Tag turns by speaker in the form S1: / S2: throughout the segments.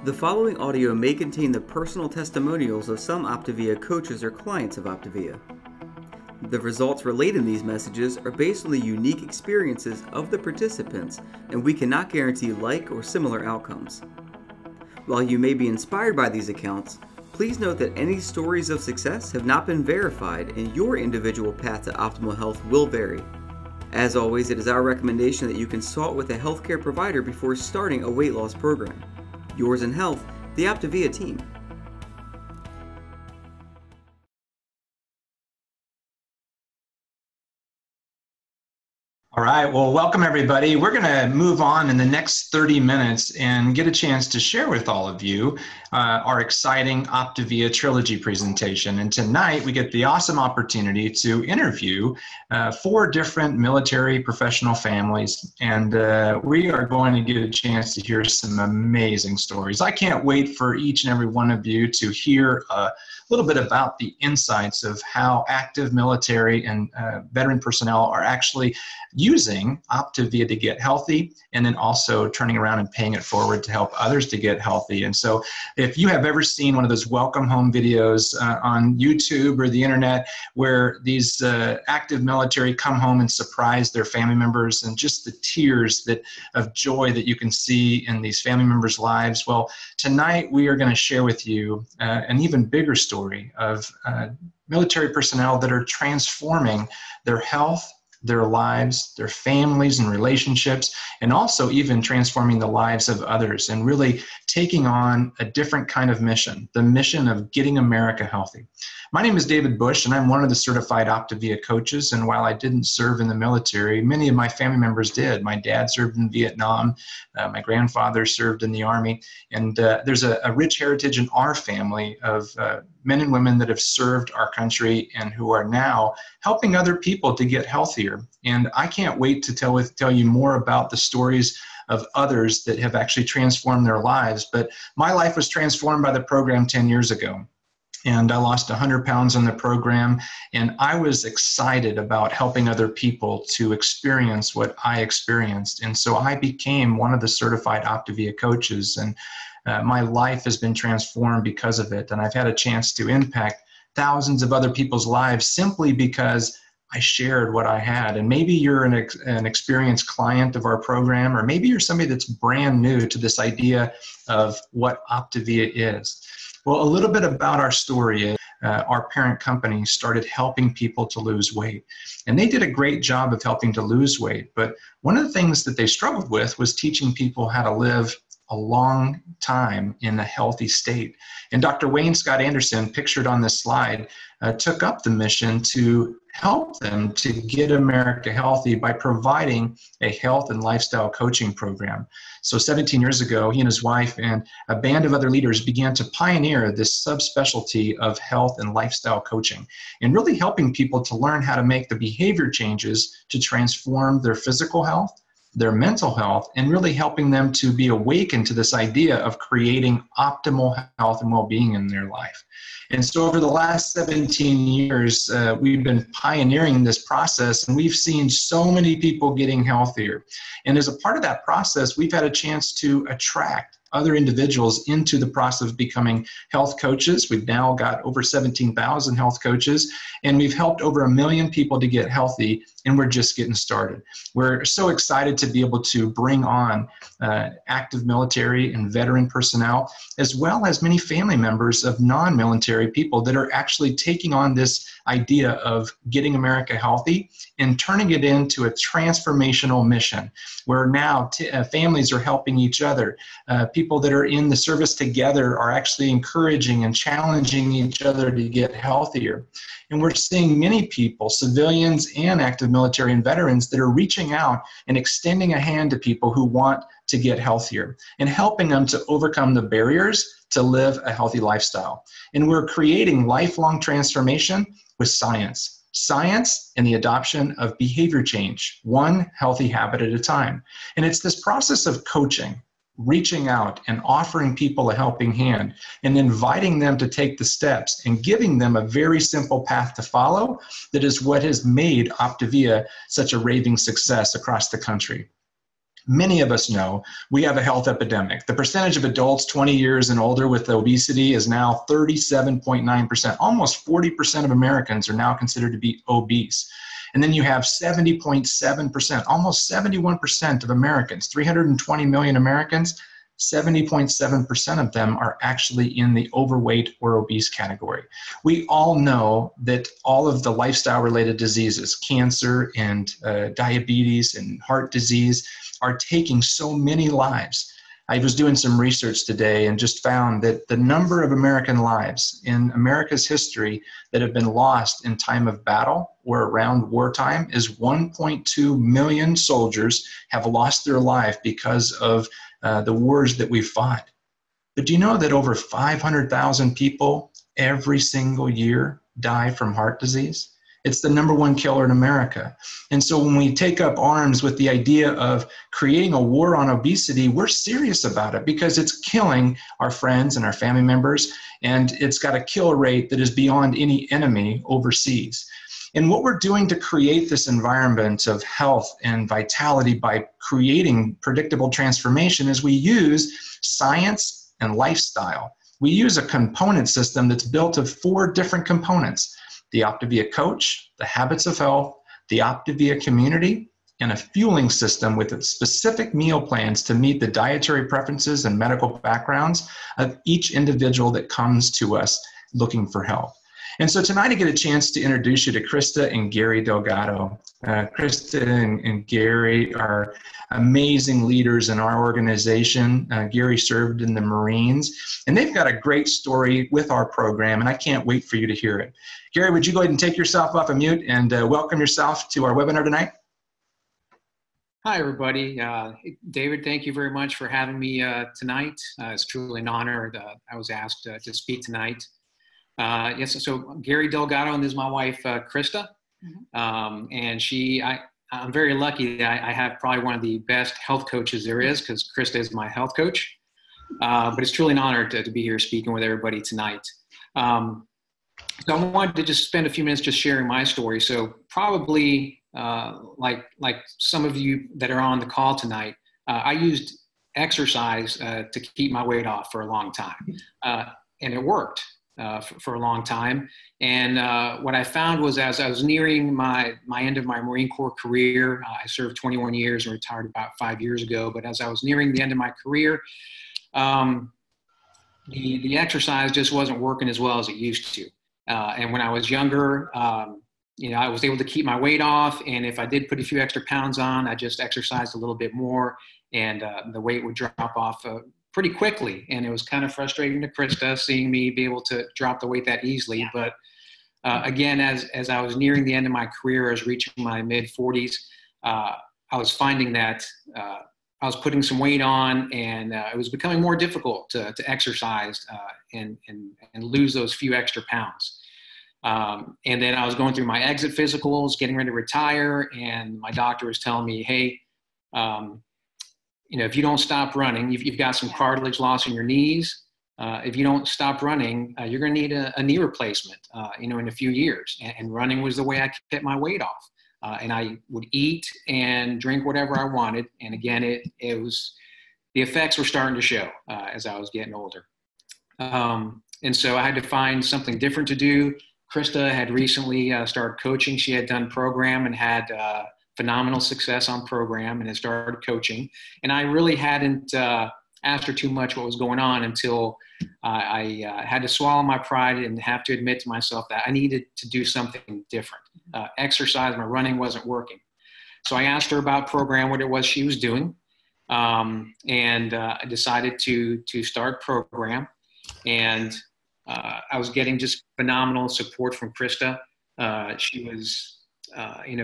S1: The following audio may contain the personal testimonials of some OPTAVIA coaches or clients of OPTAVIA. The results relayed in these messages are based on the unique experiences of the participants, and we cannot guarantee like or similar outcomes. While you may be inspired by these accounts, please note that any stories of success have not been verified and your individual path to optimal health will vary. As always, it is our recommendation that you consult with a healthcare provider before starting a weight loss program. Yours in health, the OPTAVIA team.
S2: All right, well, welcome everybody. We're going to move on in the next 30 minutes and get a chance to share with all of you our exciting OPTAVIA Trilogy presentation. And tonight we get the awesome opportunity to interview 4 different military professional families. And we are going to get a chance to hear some amazing stories. I can't wait for each and every one of you to hear a little bit about the insights of how active military and veteran personnel are actually using OPTAVIA to get healthy, and then also turning around and paying it forward to help others to get healthy. And so if you have ever seen one of those welcome home videos on YouTube or the internet where these active military come home and surprise their family members, and just the tears of joy that you can see in these family members' lives, well, tonight we are going to share with you an even bigger story of military personnel that are transforming their health, their lives, their families and relationships, and also even transforming the lives of others and really taking on a different kind of mission, the mission of getting America healthy. My name is David Bush, and I'm one of the certified OPTAVIA coaches. And while I didn't serve in the military, many of my family members did. My dad served in Vietnam. My grandfather served in the Army. And there's a rich heritage in our family of men and women that have served our country and who are now helping other people to get healthier. And I can't wait to tell you more about the stories of others that have actually transformed their lives. But my life was transformed by the program 10 years ago. And I lost 100 pounds in the program, and I was excited about helping other people to experience what I experienced. And so I became one of the certified OPTAVIA coaches, and my life has been transformed because of it. And I've had a chance to impact thousands of other people's lives simply because I shared what I had. And maybe you're an experienced client of our program, or maybe you're somebody that's brand new to this idea of what OPTAVIA is. Well, a little bit about our story is our parent company started helping people to lose weight. And they did a great job of helping to lose weight. But one of the things that they struggled with was teaching people how to live a long time in a healthy state. And Dr. Wayne Scott Anderson, pictured on this slide, took up the mission to help them to get America healthy by providing a health and lifestyle coaching program. So 17 years ago, he and his wife and a band of other leaders began to pioneer this subspecialty of health and lifestyle coaching, and really helping people to learn how to make the behavior changes to transform their physical health, their mental health, and really helping them to be awakened to this idea of creating optimal health and well-being in their life. And so over the last 17 years, we've been pioneering this process, and we've seen so many people getting healthier. And as a part of that process, we've had a chance to attract other individuals into the process of becoming health coaches. We've now got over 17,000 health coaches, and we've helped over 1 million people to get healthy, and we're just getting started. We're so excited to be able to bring on active military and veteran personnel, as well as many family members of non-military people that are actually taking on this idea of getting America healthy and turning it into a transformational mission, where now families are helping each other. People that are in the service together are actually encouraging and challenging each other to get healthier. And we're seeing many people, civilians and active military and veterans, that are reaching out and extending a hand to people who want to get healthier and helping them to overcome the barriers to live a healthy lifestyle. And we're creating lifelong transformation with science. Science and the adoption of behavior change, one healthy habit at a time. And it's this process of coaching, reaching out and offering people a helping hand and inviting them to take the steps and giving them a very simple path to follow that is what has made OPTAVIA such a raving success across the country. Many of us know we have a health epidemic. The percentage of adults 20 years and older with obesity is now 37.9%. Almost 40% of Americans are now considered to be obese. And then you have 70.7%, almost 71% of Americans, 320 million Americans, 70.7% of them are actually in the overweight or obese category. We all know that all of the lifestyle-related diseases, cancer and diabetes and heart disease, are taking so many lives. I was doing some research today and just found that the number of American lives in America's history that have been lost in time of battle or around wartime is 1.2 million soldiers have lost their life because of the wars that we fought. But do you know that over 500,000 people every single year die from heart disease? It's the #1 killer in America. And so when we take up arms with the idea of creating a war on obesity, we're serious about it because it's killing our friends and our family members, and it's got a kill rate that is beyond any enemy overseas. And what we're doing to create this environment of health and vitality by creating predictable transformation is we use science and lifestyle. We use a component system that's built of 4 different components: the OPTAVIA Coach, the Habits of Health, the OPTAVIA Community, and a fueling system with specific meal plans to meet the dietary preferences and medical backgrounds of each individual that comes to us looking for help. And so tonight I get a chance to introduce you to Christa and Gary Delgado. Christa and Gary are amazing leaders in our organization. Gary served in the Marines, and they've got a great story with our program, and I can't wait for you to hear it. Gary, would you go ahead and take yourself off of mute and welcome yourself to our webinar tonight?
S3: Hi, everybody. David, thank you very much for having me tonight. It's truly an honor that I was asked to speak tonight. Yes, so Gary Delgado, and this is my wife, Christa. And I'm very lucky that I have probably one of the best health coaches there is, because Christa is my health coach. But it's truly an honor to be here speaking with everybody tonight. So I wanted to just spend a few minutes just sharing my story. So probably like some of you that are on the call tonight, I used exercise to keep my weight off for a long time. And it worked. For a long time. And what I found was, as I was nearing my end of my Marine Corps career, I served 21 years and retired about 5 years ago. But as I was nearing the end of my career, the exercise just wasn't working as well as it used to. And when I was younger, I was able to keep my weight off. And if I did put a few extra pounds on, I just exercised a little bit more, and the weight would drop off pretty quickly. And it was kind of frustrating to Christa seeing me be able to drop the weight that easily. Yeah. But again, as I was nearing the end of my career, I was reaching my mid-40s, I was finding that I was putting some weight on, and it was becoming more difficult to exercise and lose those few extra pounds. And then I was going through my exit physicals, getting ready to retire, and my doctor was telling me, hey, if you don't stop running, you've got some cartilage loss in your knees. If you don't stop running, you're going to need a knee replacement, in a few years. And running was the way I kept my weight off. And I would eat and drink whatever I wanted. And again, it was, the effects were starting to show as I was getting older. And so I had to find something different to do. Christa had recently started coaching. She had done program and had phenomenal success on program and had started coaching. And I really hadn't asked her too much what was going on until I had to swallow my pride and have to admit to myself that I needed to do something different. Exercise, my running wasn't working. So I asked her about program, what it was she was doing. And I decided to start program. And I was getting just phenomenal support from Christa. She was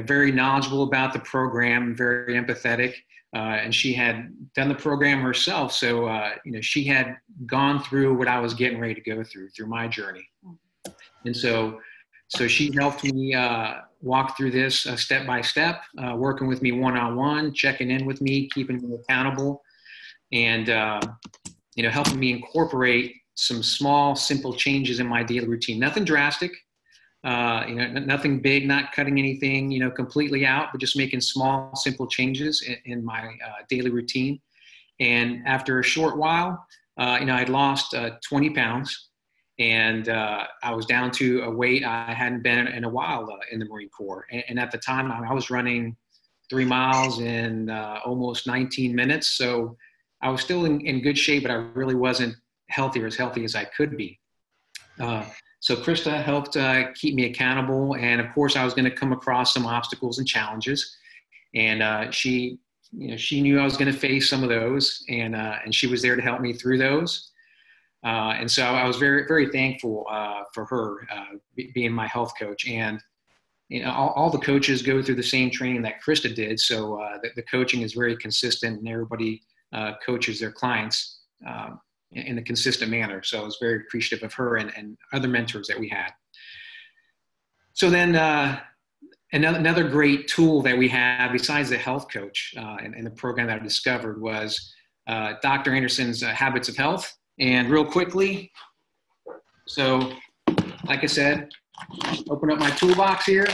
S3: very knowledgeable about the program, very empathetic, and she had done the program herself. So, she had gone through what I was getting ready to go through my journey. And so she helped me walk through this step by step, working with me one-on-one, checking in with me, keeping me accountable, and, helping me incorporate some small, simple changes in my daily routine. Nothing drastic, Nothing big, not cutting anything, completely out, but just making small, simple changes in my daily routine. And after a short while, I'd lost 20 pounds, and I was down to a weight I hadn't been in a while in the Marine Corps. And at the time, I was running 3 miles in almost 19 minutes. So I was still in good shape, but I really wasn't healthy as I could be. So Christa helped keep me accountable. And of course, I was going to come across some obstacles and challenges. And she knew I was going to face some of those, and she was there to help me through those. And so I was very, very thankful for her being my health coach. And all the coaches go through the same training that Christa did. So the coaching is very consistent, and everybody coaches their clients in a consistent manner. So I was very appreciative of her and other mentors that we had. So then another great tool that we have besides the health coach and the program that I discovered was Dr. Anderson's Habits of Health. And real quickly, so like I said, open up my toolbox here.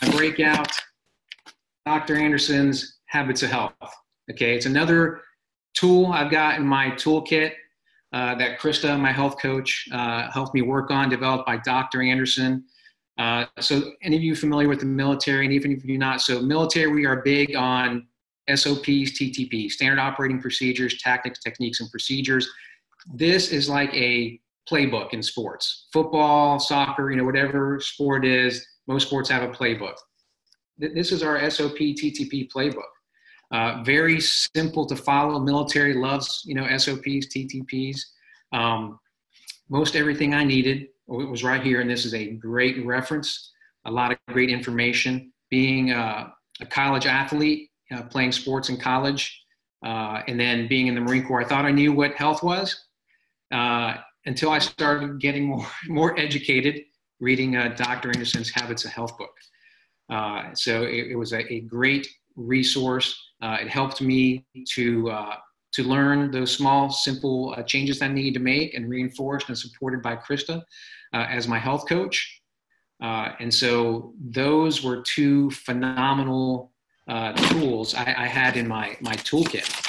S3: I break out Dr. Anderson's Habits of Health. Okay, it's another tool I've got in my toolkit that Christa, my health coach, helped me work on, developed by Dr. Anderson. So any of you familiar with the military, and even if you're not, so military, we are big on SOPs, TTP, standard operating procedures, tactics, techniques, and procedures. This is like a playbook in sports. Football, soccer, whatever sport is, most sports have a playbook. This is our SOP, TTP playbook. Very simple to follow. Military loves, SOPs, TTPs. Most everything I needed was right here, and this is a great reference. A lot of great information. Being a college athlete, playing sports in college, and then being in the Marine Corps, I thought I knew what health was until I started getting more educated, reading Dr. Anderson's Habits of Health book. So it was a great resource. It helped me to learn those small, simple changes that I needed to make, and reinforced and supported by Christa as my health coach. And so those were two phenomenal tools I had in my toolkit.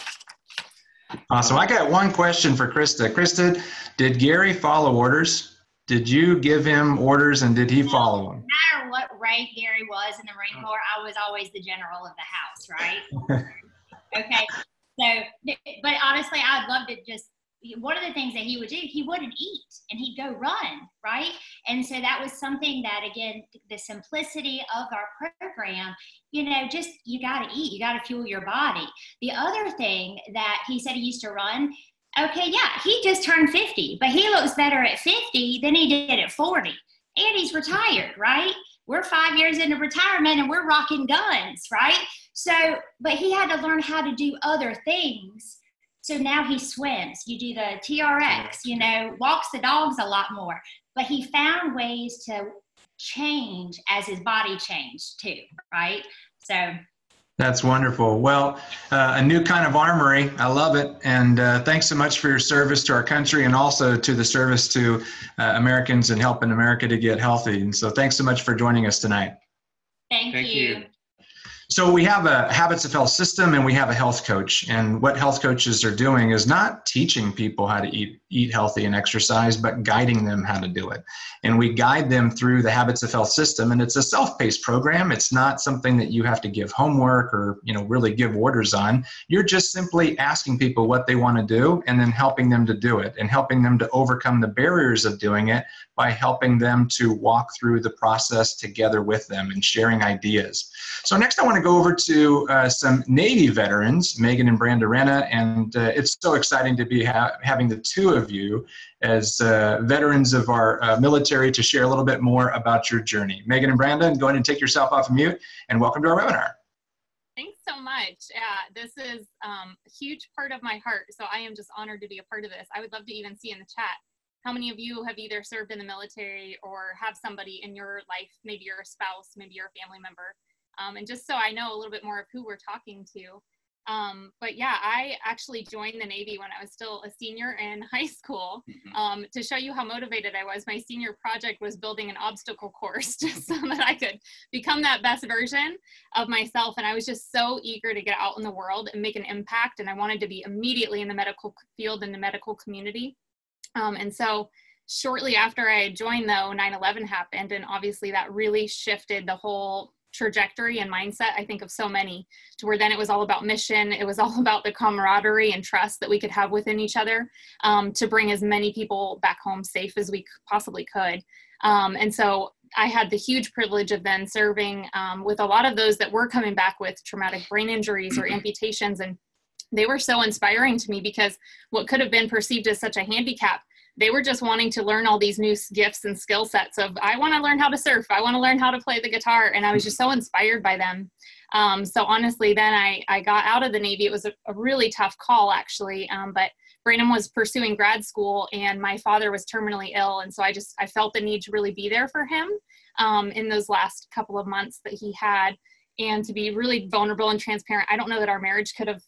S2: Awesome. I got one question for Christa. Christa, did Gary follow orders? Did you give him orders, and did he follow them?
S4: No matter what rank Gary was in the Marine Corps, I was always the general of the house, right? Okay. So, but honestly, I'd love to just, one of the things that he would do, he wouldn't eat and he'd go run, right? And so that was something that, again, the simplicity of our program, just, you got to eat, you got to fuel your body. The other thing that he said he used to run, okay, yeah, he just turned 50, but he looks better at 50 than he did at 40. And he's retired, right? We're 5 years into retirement and we're rocking guns, right? So, but he had to learn how to do other things. So now he swims, you do the TRX, walks the dogs a lot more. But he found ways to change as his body changed too, right? So
S2: that's wonderful. Well, a new kind of armory. I love it. And thanks so much for your service to our country, and also to the service to Americans and helping America to get healthy. And so thanks so much for joining us tonight.
S4: Thank you.
S2: So we have a Habits of Health system, and we have a health coach. And what health coaches are doing is not teaching people how to eat healthy and exercise, but guiding them how to do it. And we guide them through the Habits of Health system. And it's a self-paced program. It's not something that you have to give homework or, really give orders on. You're just simply asking people what they want to do, and then helping them to do it, and helping them to overcome the barriers of doing it by helping them to walk through the process together with them and sharing ideas. So next I want to go over to some Navy veterans, Meghan and Renna, and it's so exciting to be having the two of you as veterans of our military to share a little bit more about your journey. Meghan and Brandon, go ahead and take yourself off mute, and welcome to our webinar.
S5: Thanks so much. Yeah, this is a huge part of my heart, so I am just honored to be a part of this. I would love to even see in the chat how many of you have either served in the military or have somebody in your life, maybe you're a spouse, maybe you're a family member. And just so I know a little bit more of who we're talking to, But yeah, I actually joined the Navy when I was still a senior in high school. To show you how motivated I was, my senior project was building an obstacle course just so that I could become that best version of myself. And I was just so eager to get out in the world and make an impact. And I wanted to be immediately in the medical field and the medical community. And so shortly after I had joined, though, 9/11 happened. And obviously that really shifted the whole trajectory and mindset, I think, of so many, to where then it was all about mission. It was all about the camaraderie and trust that we could have within each other, to bring as many people back home safe as we possibly could. And so I had the huge privilege of then serving with a lot of those that were coming back with traumatic brain injuries or amputations. And they were so inspiring to me, because what could have been perceived as such a handicap, they were just wanting to learn all these new gifts and skill sets of, I want to learn how to surf. I want to learn how to play the guitar. And I was just so inspired by them. So honestly, then I got out of the Navy. It was a really tough call, actually. But Brandon was pursuing grad school and my father was terminally ill. And so I felt the need to really be there for him in those last couple of months that he had, and to be really vulnerable and transparent. I don't know that our marriage could have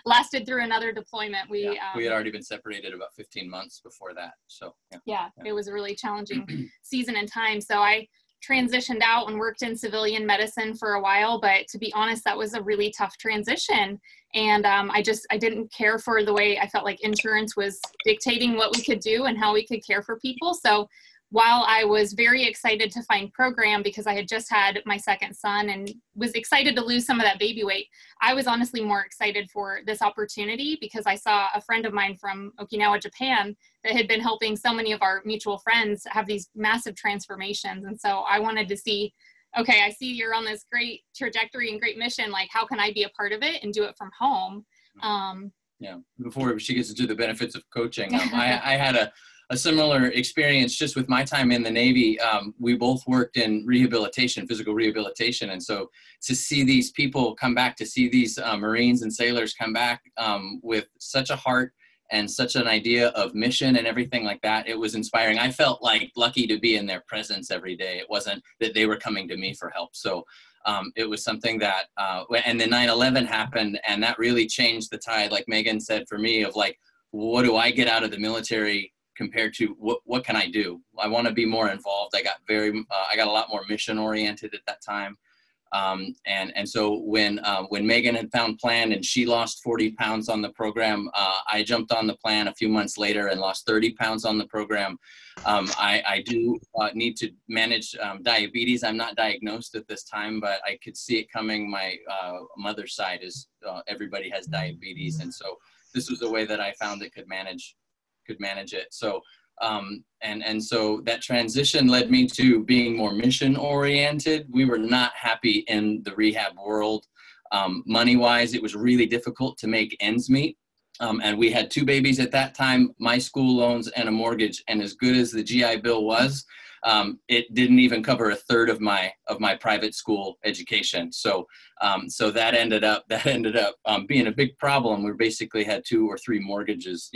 S5: lasted through another deployment. We
S6: had already been separated about 15 months before that. So
S5: yeah, it was a really challenging season and time. So I transitioned out and worked in civilian medicine for a while, but to be honest, that was a really tough transition. And I didn't care for the way I felt like insurance was dictating what we could do and how we could care for people. So while I was very excited to find program, because I had just had my second son and was excited to lose some of that baby weight, I was honestly more excited for this opportunity, because I saw a friend of mine from Okinawa, Japan, that had been helping so many of our mutual friends have these massive transformations. And so I wanted to see, okay, I see you're on this great trajectory and great mission. Like, how can I be a part of it and do it from home?
S6: Before she gets into the benefits of coaching, I had a similar experience just with my time in the Navy. We both worked in rehabilitation, physical rehabilitation. And so to see these people come back, to see these Marines and sailors come back with such a heart and such an idea of mission and everything like that, it was inspiring. I felt like lucky to be in their presence every day. It wasn't that they were coming to me for help. So it was something that, and then 9/11 happened, and that really changed the tide, like Meghan said, for me, of like, what do I get out of the military compared to what can I do? I want to be more involved. I got a lot more mission oriented at that time. And so when Meghan had found plan and she lost 40 pounds on the program, I jumped on the plan a few months later and lost 30 pounds on the program. I do need to manage diabetes. I'm not diagnosed at this time, but I could see it coming. My mother's side is everybody has diabetes. And so this was a way that I found that could manage it. So, and so that transition led me to being more mission oriented. We were not happy in the rehab world. Money-wise, it was really difficult to make ends meet. And we had 2 babies at that time, my school loans and a mortgage. And as good as the GI Bill was, it didn't even cover a third of my private school education. So, so that ended up being a big problem. We basically had 2 or 3 mortgages,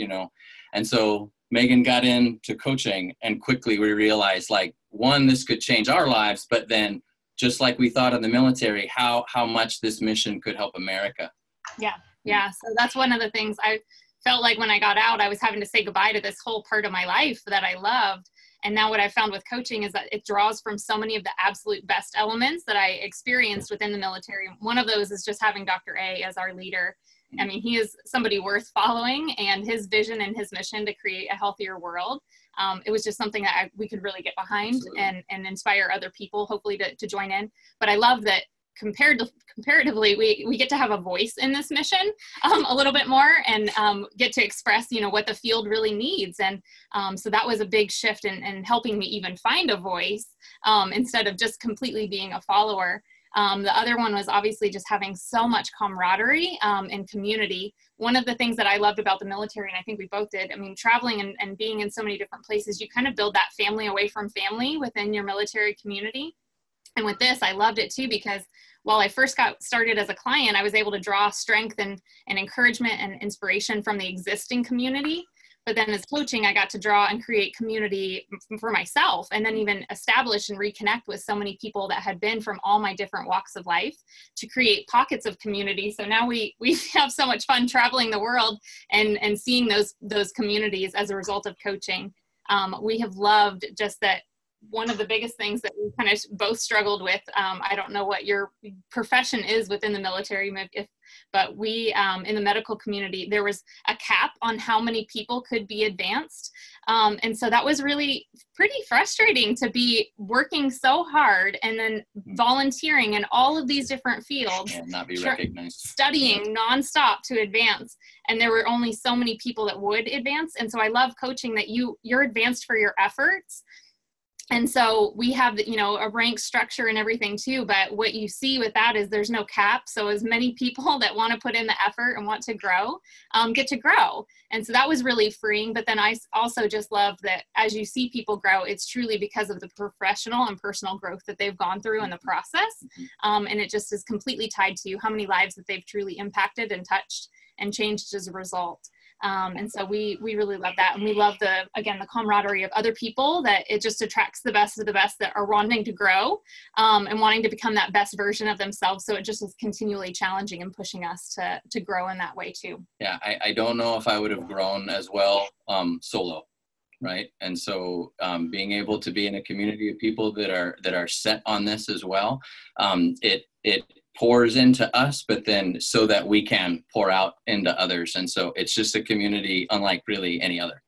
S6: And so Meghan got into coaching, and quickly we realized, like, one, this could change our lives, but then just like we thought in the military, how much this mission could help America.
S5: Yeah. So that's one of the things I felt like when I got out, I was having to say goodbye to this whole part of my life that I loved. And now what I found with coaching is that it draws from so many of the absolute best elements that I experienced within the military. One of those is just having Dr. A as our leader. I mean, he is somebody worth following, and his vision and his mission to create a healthier world. It was just something that we could really get behind and inspire other people, hopefully, to join in. But I love that comparatively, we get to have a voice in this mission a little bit more, and get to express, what the field really needs. And so that was a big shift in helping me even find a voice instead of just completely being a follower. The other one was obviously just having so much camaraderie and community. One of the things that I loved about the military, and I think we both did, I mean, traveling and being in so many different places, you kind of build that family away from family within your military community. And with this, I loved it too, because while I first got started as a client, I was able to draw strength and encouragement and inspiration from the existing community. But then as coaching, I got to draw and create community for myself, and then even establish and reconnect with so many people that had been from all my different walks of life to create pockets of community. So now we have so much fun traveling the world and seeing those communities as a result of coaching. We have loved just that. One of the biggest things that we kind of both struggled with, I don't know what your profession is within the military, but we, in the medical community, there was a cap on how many people could be advanced. And so that was really pretty frustrating to be working so hard and then volunteering in all of these different fields,
S6: and not be recognized,
S5: studying nonstop to advance. And there were only so many people that would advance. And so I love coaching that you're advanced for your efforts. And so we have, a rank structure and everything too, but what you see with that is there's no cap. So as many people that want to put in the effort and want to grow, get to grow. And so that was really freeing. But then I also just love that as you see people grow, it's truly because of the professional and personal growth that they've gone through in the process. And it just is completely tied to how many lives that they've truly impacted and touched and changed as a result. And so we really love that. And we love the camaraderie of other people, that it just attracts the best of the best that are wanting to grow, and wanting to become that best version of themselves. So it just is continually challenging and pushing us to grow in that way too.
S6: Yeah. I don't know if I would have grown as well, solo. Right. And so, being able to be in a community of people that are set on this as well, it pours into us, but then so that we can pour out into others. And so it's just a community unlike really any other.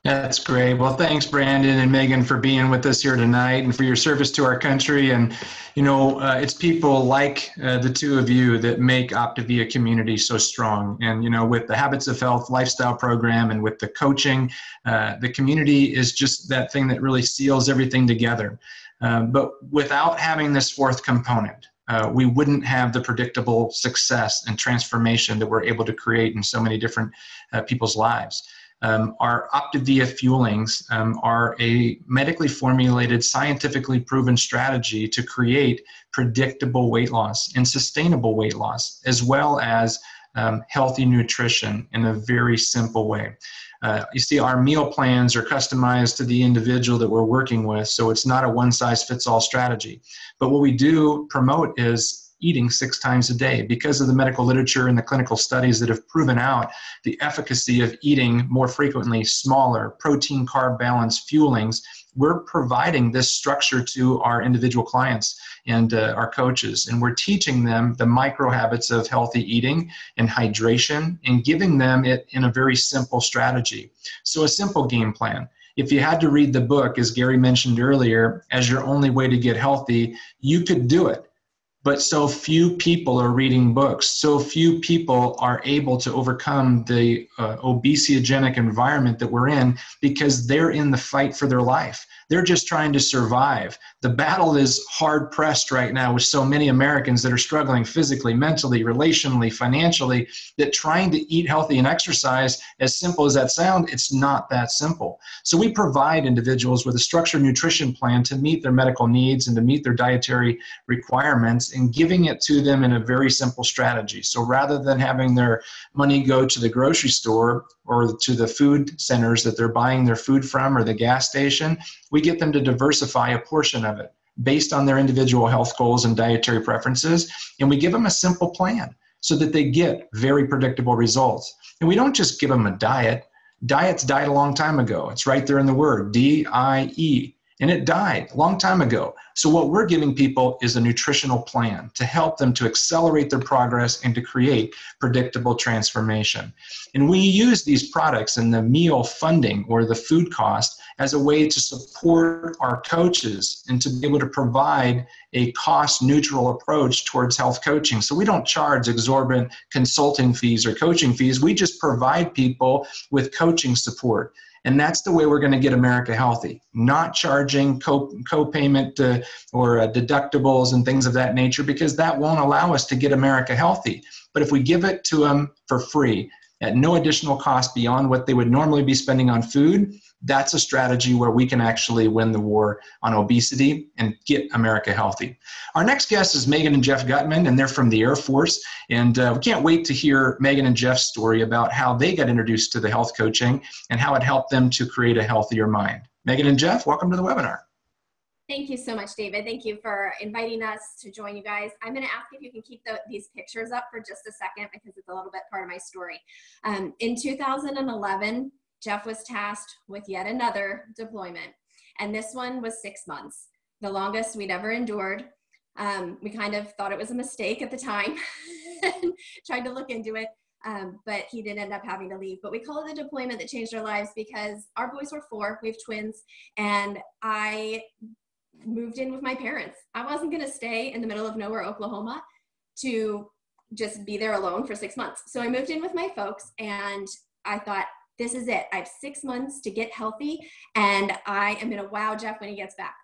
S2: That's great. Well, thanks, Brandon and Meghan, for being with us here tonight and for your service to our country. And, it's people like the two of you that make OPTAVIA community so strong. And, with the Habits of Health lifestyle program and with the coaching, the community is just that thing that really seals everything together. But without having this fourth component, we wouldn't have the predictable success and transformation that we're able to create in so many different people's lives. Our OPTAVIA fuelings are a medically formulated, scientifically proven strategy to create predictable weight loss and sustainable weight loss, as well as healthy nutrition in a very simple way. You see, our meal plans are customized to the individual that we're working with, so it's not a one-size-fits-all strategy. But what we do promote is eating 6 times a day because of the medical literature and the clinical studies that have proven out the efficacy of eating more frequently smaller, protein, carb balanced fuelings. We're providing this structure to our individual clients and our coaches, and we're teaching them the micro habits of healthy eating and hydration and giving them it in a very simple strategy. So a simple game plan. If you had to read the book, as Gary mentioned earlier, as your only way to get healthy, you could do it. But so few people are reading books. So few people are able to overcome the obesogenic environment that we're in because they're in the fight for their life. They're just trying to survive. The battle is hard pressed right now with so many Americans that are struggling physically, mentally, relationally, financially, that trying to eat healthy and exercise, as simple as that sounds, it's not that simple. So we provide individuals with a structured nutrition plan to meet their medical needs and to meet their dietary requirements, and giving it to them in a very simple strategy. So rather than having their money go to the grocery store or to the food centers that they're buying their food from or the gas station, we get them to diversify a portion of it based on their individual health goals and dietary preferences. And we give them a simple plan so that they get very predictable results. And we don't just give them a diet. Diets died a long time ago. It's right there in the word, D-I-E. And it died a long time ago. So what we're giving people is a nutritional plan to help them to accelerate their progress and to create predictable transformation. And we use these products in the meal funding or the food cost as a way to support our coaches and to be able to provide a cost-neutral approach towards health coaching. So we don't charge exorbitant consulting fees or coaching fees. We just provide people with coaching support. And that's the way we're going to get America healthy, not charging co-payment or deductibles and things of that nature, because that won't allow us to get America healthy. But if we give it to them for free, at no additional cost beyond what they would normally be spending on food, that's a strategy where we can actually win the war on obesity and get America healthy. Our next guest is Meghan and Jeff Guttman, and they're from the Air Force. And we can't wait to hear Meghan and Jeff's story about how they got introduced to the health coaching and how it helped them to create a healthier mind. Meghan and Jeff, welcome to the webinar.
S7: Thank you so much, David. Thank you for inviting us to join you guys. I'm going to ask if you can keep these pictures up for just a second because it's a little bit part of my story. In 2011, Jeff was tasked with yet another deployment, and this one was 6 months, the longest we'd ever endured. We kind of thought it was a mistake at the time and tried to look into it, but he did end up having to leave. But we call it a deployment that changed our lives because our boys were 4, we have twins, and I moved in with my parents. I wasn't going to stay in the middle of nowhere, Oklahoma, to just be there alone for 6 months. So I moved in with my folks, and I thought, this is it. I have 6 months to get healthy, and I am going to wow Jeff when he gets back.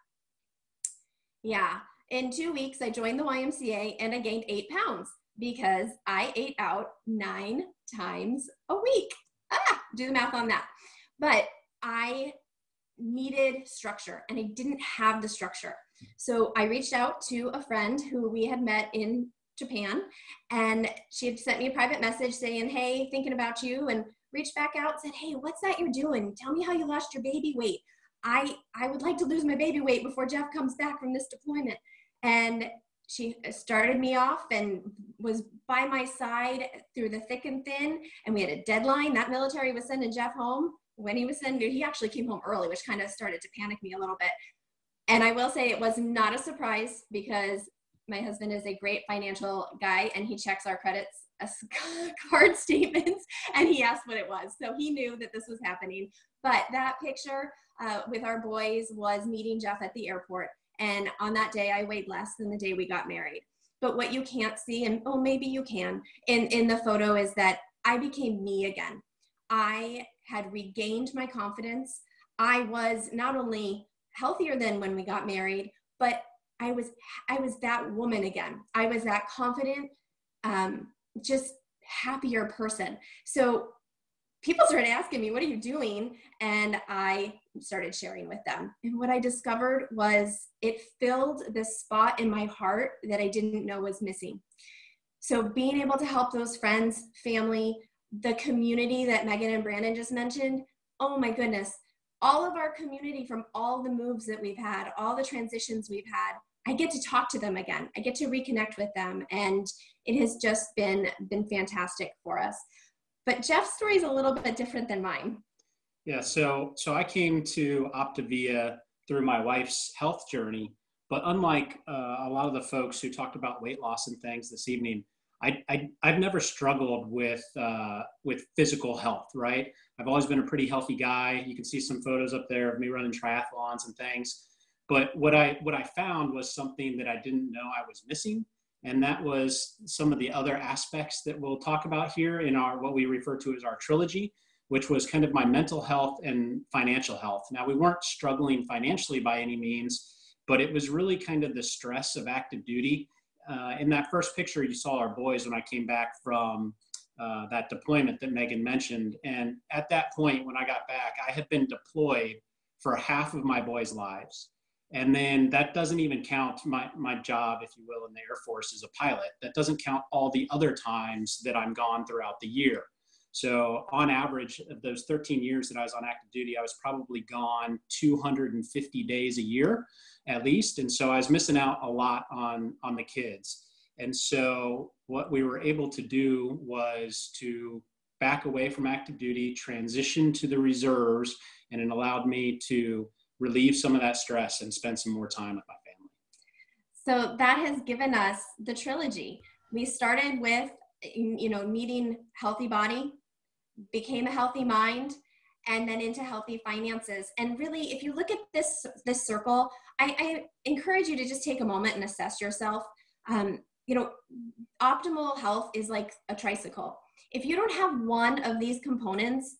S7: Yeah. In 2 weeks, I joined the YMCA, and I gained 8 pounds because I ate out 9 times a week. Do the math on that. But I needed structure, and I didn't have the structure. So I reached out to a friend who we had met in Japan, and she had sent me a private message saying, hey, thinking about you, and reached back out and said, hey, what's that you're doing? Tell me how you lost your baby weight. I would like to lose my baby weight before Jeff comes back from this deployment. And she started me off and was by my side through the thick and thin, and we had a deadline. That military was sending Jeff home. When he was sending, he actually came home early, which kind of started to panic me a little bit. And I will say it was not a surprise because my husband is a great financial guy, and he checks our credits card statements, and he asked what it was. So he knew that this was happening. But that picture with our boys was meeting Jeff at the airport. And on that day, I weighed less than the day we got married. But what you can't see, and oh, maybe you can, in the photo is that I became me again. I had regained my confidence. I was not only healthier than when we got married, but I was that woman again. I was that confident, just happier person. So people started asking me, what are you doing? And I started sharing with them. And what I discovered was it filled this spot in my heart that I didn't know was missing. So being able to help those friends, family, the community that Meghan and Brandon just mentioned, oh my goodness, all of our community from all the moves that we've had, all the transitions we've had, I get to talk to them again. I get to reconnect with them, and it has just been fantastic for us. But Jeff's story is a little bit different than mine.
S8: Yeah, so I came to OPTAVIA through my wife's health journey, but unlike a lot of the folks who talked about weight loss and things this evening, I've never struggled with physical health, right? I've always been a pretty healthy guy. You can see some photos up there of me running triathlons and things. But what I found was something that I didn't know I was missing, and that was some of the other aspects that we'll talk about here in our what we refer to as our trilogy, which was kind of my mental health and financial health. Now, we weren't struggling financially by any means, but it was really kind of the stress of active duty. In that first picture, you saw our boys when I came back from that deployment that Meghan mentioned. And at that point, when I got back, I had been deployed for half of my boys' lives. And then that doesn't even count my job, if you will, in the Air Force as a pilot. That doesn't count all the other times that I'm gone throughout the year. So on average, of those 13 years that I was on active duty, I was probably gone 250 days a year at least. And so I was missing out a lot on the kids. And so what we were able to do was to back away from active duty, transition to the reserves, and it allowed me to relieve some of that stress and spend some more time with my family.
S7: So that has given us the trilogy. We started with, needing healthy body, became a healthy mind, and then into healthy finances. And really, if you look at this circle, I encourage you to just take a moment and assess yourself. Optimal health is like a tricycle. If you don't have one of these components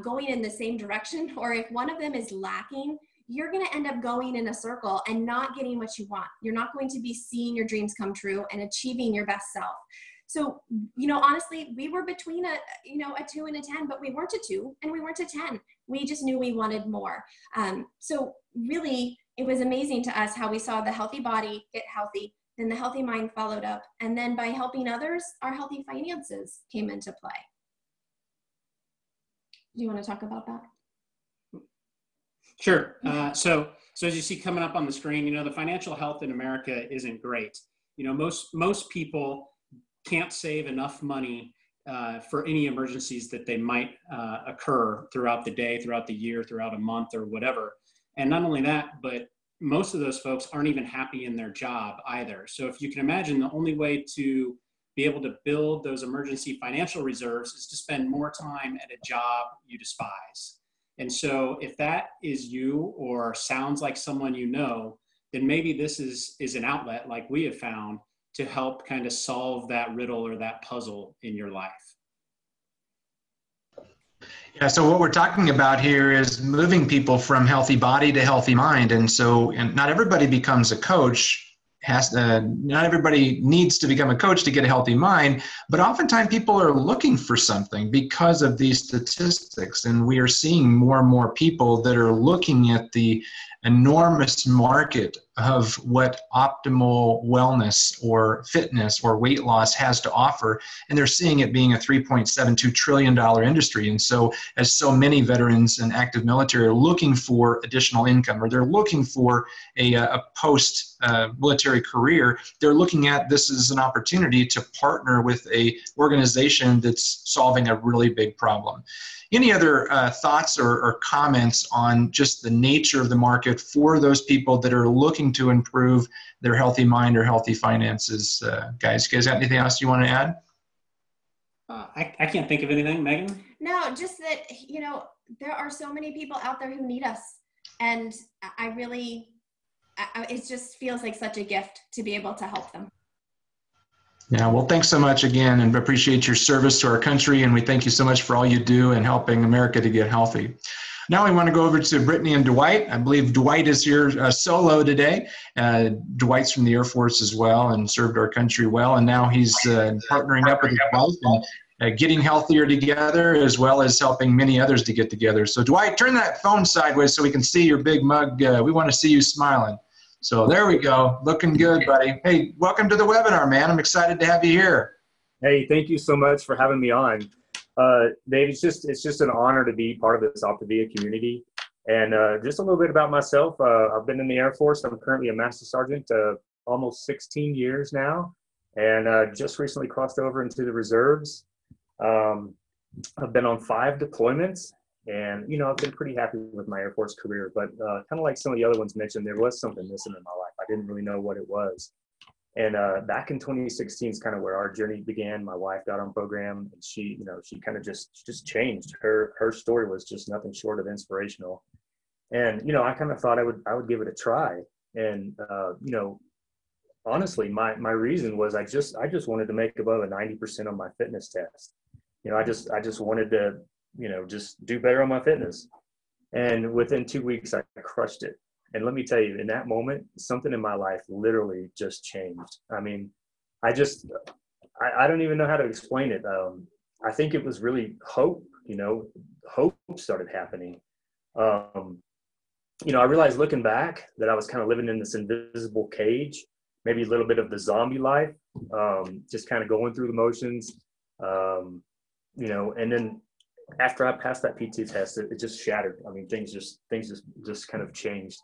S7: going in the same direction, or if one of them is lacking, you're going to end up going in a circle and not getting what you want. You're not going to be seeing your dreams come true and achieving your best self. So, you know, honestly, we were between a 2 and a 10, but we weren't a 2 and we weren't a 10. We just knew we wanted more. So really, it was amazing to us how we saw the healthy body get healthy, then the healthy mind followed up. And then by helping others, our healthy finances came into play. Do you want to talk about that?
S8: Sure. So as you see coming up on the screen, you know, the financial health in America isn't great. You know, most people can't save enough money for any emergencies that they might occur throughout the day, throughout the year, throughout a month or whatever. And not only that, but most of those folks aren't even happy in their job either. So if you can imagine, the only way to be able to build those emergency financial reserves is to spend more time at a job you despise. And so if that is you or sounds like someone you know, then maybe this is an outlet like we have found to help kind of solve that riddle or that puzzle in your life.
S2: Yeah, so what we're talking about here is moving people from healthy body to healthy mind. And so not everybody becomes a coach. Not everybody needs to become a coach to get a healthy mind, but oftentimes people are looking for something because of these statistics. And we are seeing more and more people that are looking at the enormous market of what optimal wellness or fitness or weight loss has to offer. And they're seeing it being a $3.72 trillion industry. And so as so many veterans and active military are looking for additional income, or they're looking for a post-military career, they're looking at this as an opportunity to partner with a organization that's solving a really big problem. Any other thoughts or comments on just the nature of the market for those people that are looking to improve their healthy mind or healthy finances? Guys, got anything else you want to add?
S8: I can't think of anything. Megan?
S7: No, just that, you know, there are so many people out there who need us. And it just feels like such a gift to be able to help them.
S2: Yeah, well, thanks so much again, and appreciate your service to our country, and we thank you so much for all you do in helping America to get healthy. Now we want to go over to Brittany and Dwight. I believe Dwight is here solo today. Dwight's from the Air Force as well and served our country well, and now he's partnering up with his wife and getting healthier together, as well as helping many others to get together. So Dwight, turn that phone sideways so we can see your big mug. We want to see you smiling. So there we go. Looking good, buddy. Hey, welcome to the webinar, man. I'm excited to have you here.
S9: Hey, thank you so much for having me on. Dave, it's just an honor to be part of this OPTAVIA community. And just a little bit about myself. I've been in the Air Force. I'm currently a Master Sergeant, almost 16 years now, and just recently crossed over into the reserves. I've been on 5 deployments. And, you know, I've been pretty happy with my Air Force career, but kind of like some of the other ones mentioned, there was something missing in my life. I didn't really know what it was. And back in 2016 is kind of where our journey began. My wife got on program, and she kind of just changed. Her story was just nothing short of inspirational. And, you know, I kind of thought I would give it a try. And, you know, honestly, my reason was I just wanted to make above a 90% on my fitness test. You know, I just wanted to, you know, just do better on my fitness. And within 2 weeks, I crushed it. And let me tell you, in that moment, something in my life literally just changed. I mean, I don't even know how to explain it. I think it was really hope, you know, hope started happening. You know, I realized looking back that I was kind of living in this invisible cage, maybe a little bit of the zombie life, just kind of going through the motions, you know, and then after I passed that PT test, it just shattered. I mean, things just kind of changed.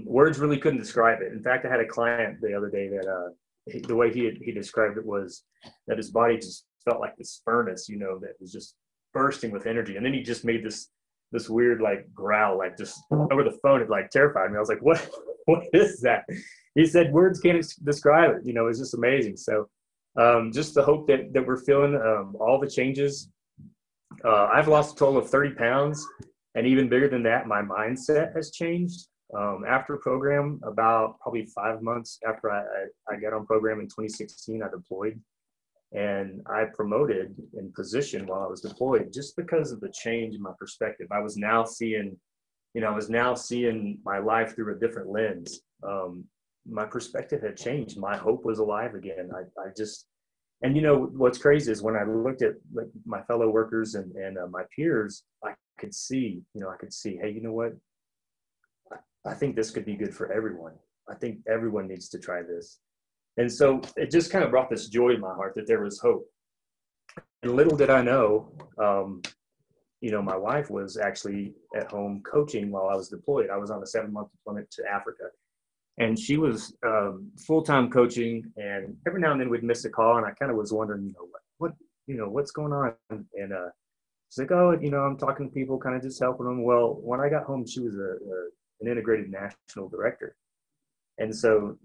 S9: Words really couldn't describe it. In fact, I had a client the other day that the way he described it was that his body just felt like this furnace, you know, that was just bursting with energy. And then he just made this weird like growl, like just over the phone. It like terrified me. I was like, what is that? He said, words can't describe it. You know, it's just amazing. So just the hope that we're feeling, all the changes. I've lost a total of 30 pounds, and even bigger than that, my mindset has changed. After program, about probably 5 months after I got on program in 2016, I deployed, and I promoted in position while I was deployed just because of the change in my perspective. I was now seeing my life through a different lens. My perspective had changed. My hope was alive again. And you know what's crazy is when I looked at like my fellow workers and my peers, I could see, hey, you know what? I think this could be good for everyone. I think everyone needs to try this. And so it just kind of brought this joy in my heart that there was hope. And little did I know, my wife was actually at home coaching while I was deployed. I was on a 7-month deployment to Africa. And she was full-time coaching, and every now and then we'd miss a call, and I kind of was wondering, what's going on? And she's like, oh, I'm talking to people, kind of just helping them. Well, when I got home, she was an integrated national director. And so,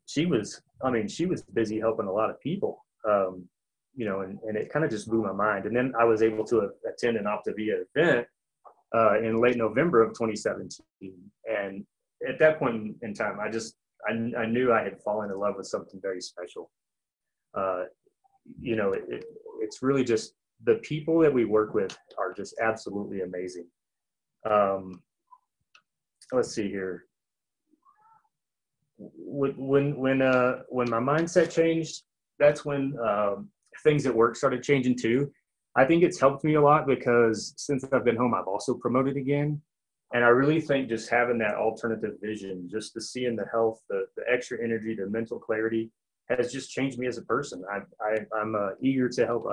S9: she was busy helping a lot of people, and it kind of just blew my mind. And then I was able to attend an OPTAVIA event in late November of 2017. And at that point in time, I knew I had fallen in love with something very special. It's really just the people that we work with are just absolutely amazing. Let's see here. When my mindset changed, that's when things at work started changing too. I think it's helped me a lot because since I've been home, I've also promoted again. And I really think just having that alternative vision, just the seeing the health, the extra energy, the mental clarity has just changed me as a person. I'm eager to help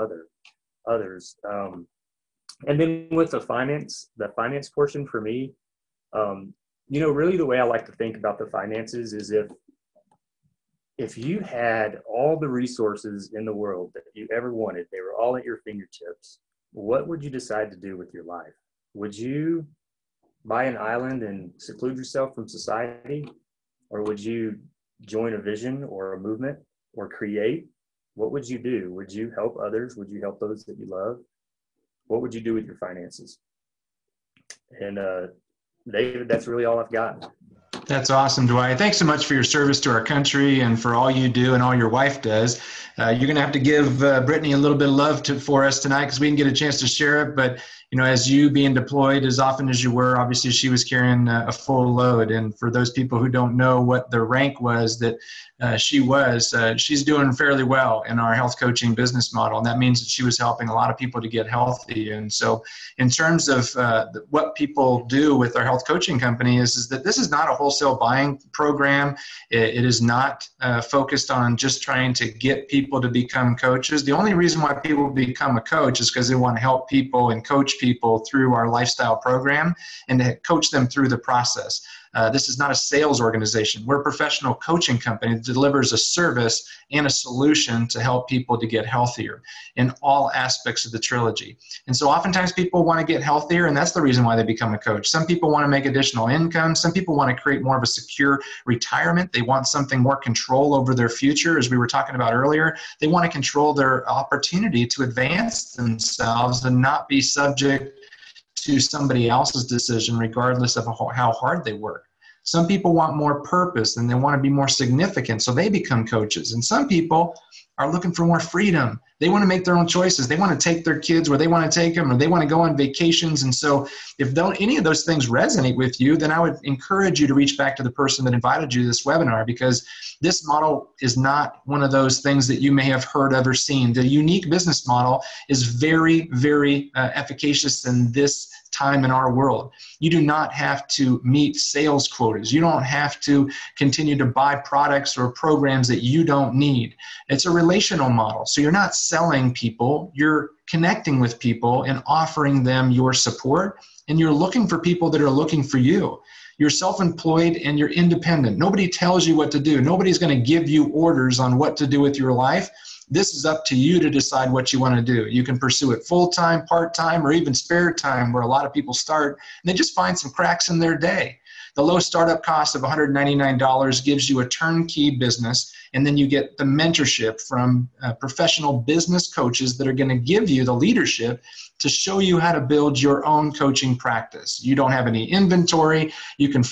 S9: others. And then with the finance portion for me, really the way I like to think about the finances is if you had all the resources in the world that you ever wanted, they were all at your fingertips, what would you decide to do with your life? Would you buy an island and seclude yourself from society? Or would you join a vision or a movement or create? What would you do? Would you help others? Would you help those that you love? What would you do with your finances? And David, that's really all I've got.
S2: That's awesome, Dwight. Thanks so much for your service to our country and for all you do and all your wife does. You're going to have to give Brittany a little bit of love for us tonight because we didn't get a chance to share it. But, as you being deployed as often as you were, obviously she was carrying a full load. And for those people who don't know what the rank was that she's doing fairly well in our health coaching business model. And that means that she was helping a lot of people to get healthy. And so in terms of what people do with our health coaching company is that this is not a wholesale buying program. It is not focused on just trying to get people to become coaches. The only reason why people become a coach is because they want to help people and coach people through our lifestyle program and to coach them through the process. This is not a sales organization. We're a professional coaching company that delivers a service and a solution to help people to get healthier in all aspects of the trilogy. And so oftentimes people want to get healthier, and that's the reason why they become a coach. Some people want to make additional income. Some people want to create more of a secure retirement. They want something more control over their future, as we were talking about earlier. They want to control their opportunity to advance themselves and not be subject to somebody else's decision regardless of how hard they work. Some people want more purpose and they want to be more significant, so they become coaches. And some people are looking for more freedom. They want to make their own choices. They want to take their kids where they want to take them, or they want to go on vacations. And so if any of those things resonate with you, then I would encourage you to reach back to the person that invited you to this webinar, because this model is not one of those things that you may have heard of or seen. The unique business model is very, very efficacious in this time in our world. You do not have to meet sales quotas. You don't have to continue to buy products or programs that you don't need. It's a relational model. So you're not selling people, you're connecting with people and offering them your support, and you're looking for people that are looking for you. You're self-employed and you're independent. Nobody tells you what to do. Nobody's going to give you orders on what to do with your life. This is up to you to decide what you want to do. You can pursue it full-time, part-time, or even spare time, where a lot of people start and they just find some cracks in their day. The low startup cost of $199 gives you a turnkey business, and then you get the mentorship from professional business coaches that are going to give you the leadership to show you how to build your own coaching practice. You don't have any inventory. You can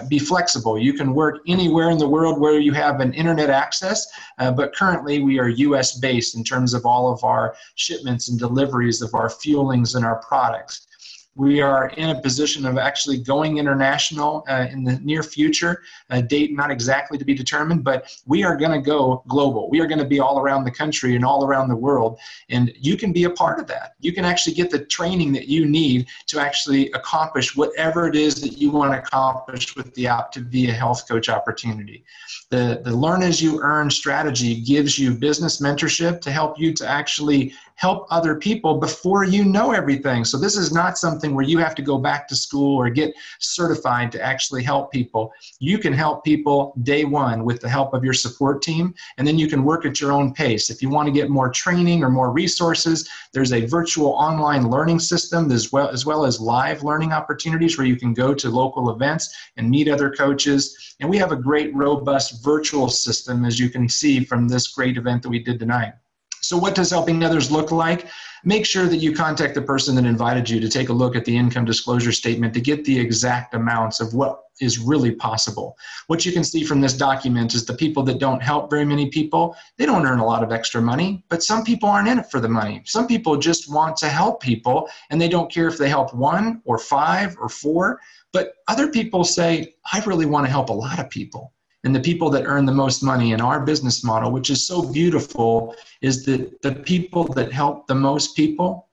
S2: be flexible. You can work anywhere in the world where you have an internet access, but currently we are US based in terms of all of our shipments and deliveries of our fuelings and our products. We are in a position of actually going international in the near future, a date not exactly to be determined, but we are going to go global. We are going to be all around the country and all around the world, and you can be a part of that. You can actually get the training that you need to actually accomplish whatever it is that you want to accomplish with the OPTAVIA Health Coach opportunity. The Learn as You Earn strategy gives you business mentorship to help you to actually help other people before you know everything. So this is not something where you have to go back to school or get certified to actually help people. You can help people day one with the help of your support team, and then you can work at your own pace. If you want to get more training or more resources, there's a virtual online learning system as well as live learning opportunities where you can go to local events and meet other coaches. And we have a great, robust virtual system, as you can see from this great event that we did tonight. So what does helping others look like? Make sure that you contact the person that invited you to take a look at the income disclosure statement to get the exact amounts of what is really possible. What you can see from this document is the people that don't help very many people, they don't earn a lot of extra money, but some people aren't in it for the money. Some people just want to help people, and they don't care if they help 1 or 5 or 4, but other people say, I really want to help a lot of people. And the people that earn the most money in our business model, which is so beautiful, is that the people that help the most people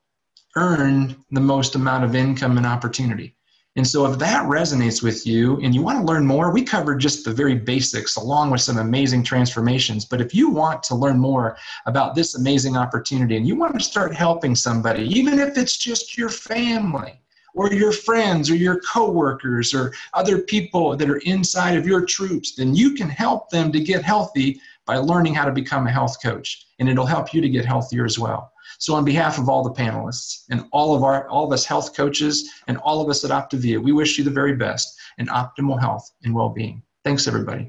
S2: earn the most amount of income and opportunity. And so if that resonates with you and you want to learn more, we covered just the very basics along with some amazing transformations. But if you want to learn more about this amazing opportunity and you want to start helping somebody, even if it's just your family, or your friends or your coworkers or other people that are inside of your troops, then you can help them to get healthy by learning how to become a health coach. And it'll help you to get healthier as well. So on behalf of all the panelists and all of us health coaches and all of us at OPTAVIA, we wish you the very best in optimal health and well-being. Thanks, everybody.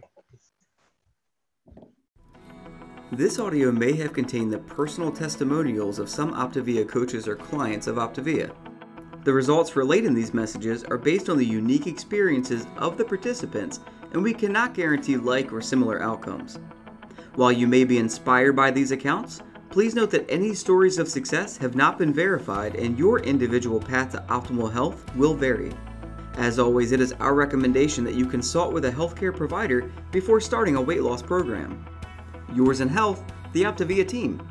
S1: This audio may have contained the personal testimonials of some OPTAVIA coaches or clients of OPTAVIA. The results relayed in these messages are based on the unique experiences of the participants, and we cannot guarantee like or similar outcomes. While you may be inspired by these accounts, please note that any stories of success have not been verified and your individual path to optimal health will vary. As always, it is our recommendation that you consult with a healthcare provider before starting a weight loss program. Yours in health, the OPTAVIA team.